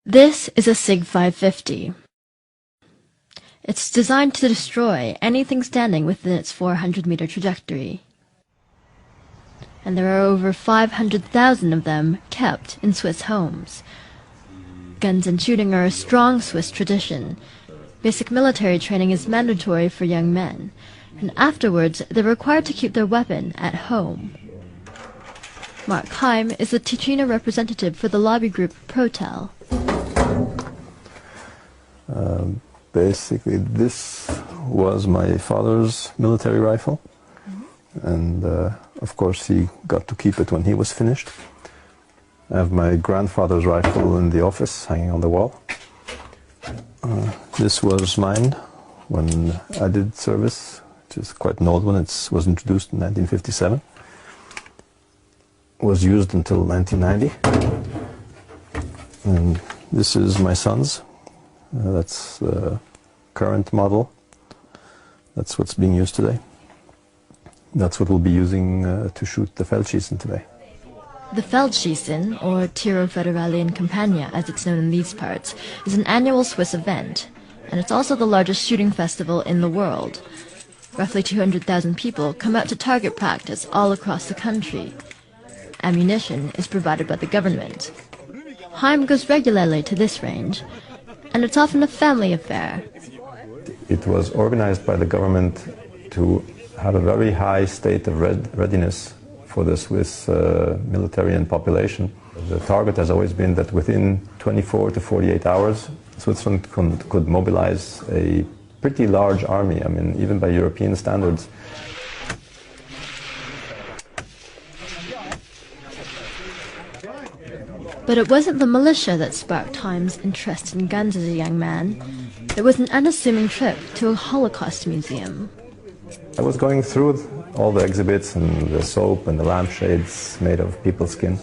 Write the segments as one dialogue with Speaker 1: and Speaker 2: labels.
Speaker 1: This is a SIG 550. It's designed to destroy anything standing within its 400-meter trajectory. And there are over 500,000 of them kept in Swiss homes. Guns and shooting are a strong Swiss tradition. Basic military training is mandatory for young men, and afterwards they're required to keep their weapon at home. Mark Heim is the Ticino representative for the lobby group Protel.
Speaker 2: Basically, this was my father's military rifle, and of course he got to keep it when he was finished. I have my grandfather's rifle in the office, hanging on the wall. This was mine when I did service, which is quite an old one. It was introduced in 1957. Was used until 1990. And this is my son's. That's the current model. That's what's being used today. That's what we'll be using to shoot the Feldschießen today.
Speaker 1: The Feldschießen, or Tiro Federale in Campagna as it's known in these parts, is an annual Swiss event, and it's also the largest shooting festival in the world. Roughly 200,000 people come out to target practice all across the country. Ammunition is provided by the government. Heim goes regularly to this range, and it's often a family affair.
Speaker 2: It was organized by the government to have a very high state of readiness for the Swiss military and population. The target has always been that within 24 to 48 hours, Switzerland could mobilize a pretty large army, I mean, even by European standards.
Speaker 1: But it wasn't the militia that sparked Heim's interest in guns as a young man. It was an unassuming trip to a Holocaust museum.
Speaker 2: I was going through all the exhibits and the soap and the lampshades made of people's skin.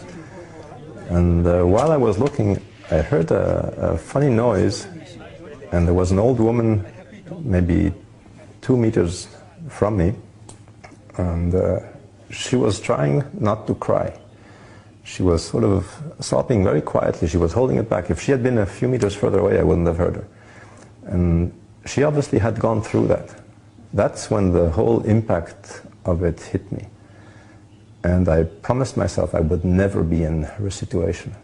Speaker 2: And while I was looking, I heard a funny noise, and there was an old woman maybe 2 meters from me, and she was trying not to cry. She was sort of sobbing very quietly. She was holding it back. If she had been a few meters further away, I wouldn't have heard her. And she obviously had gone through that. That's when the whole impact of it hit me. And I promised myself I would never be in her situation.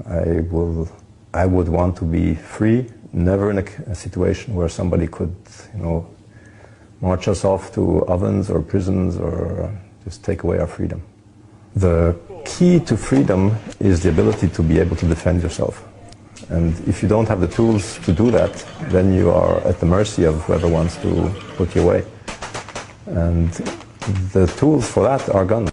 Speaker 2: I would want to be free, never in a situation where somebody could, march us off to ovens or prisons or just take away our freedom. The key to freedom is the ability to be able to defend yourself. And if you don't have the tools to do that, then you are at the mercy of whoever wants to put you away. And the tools for that are guns.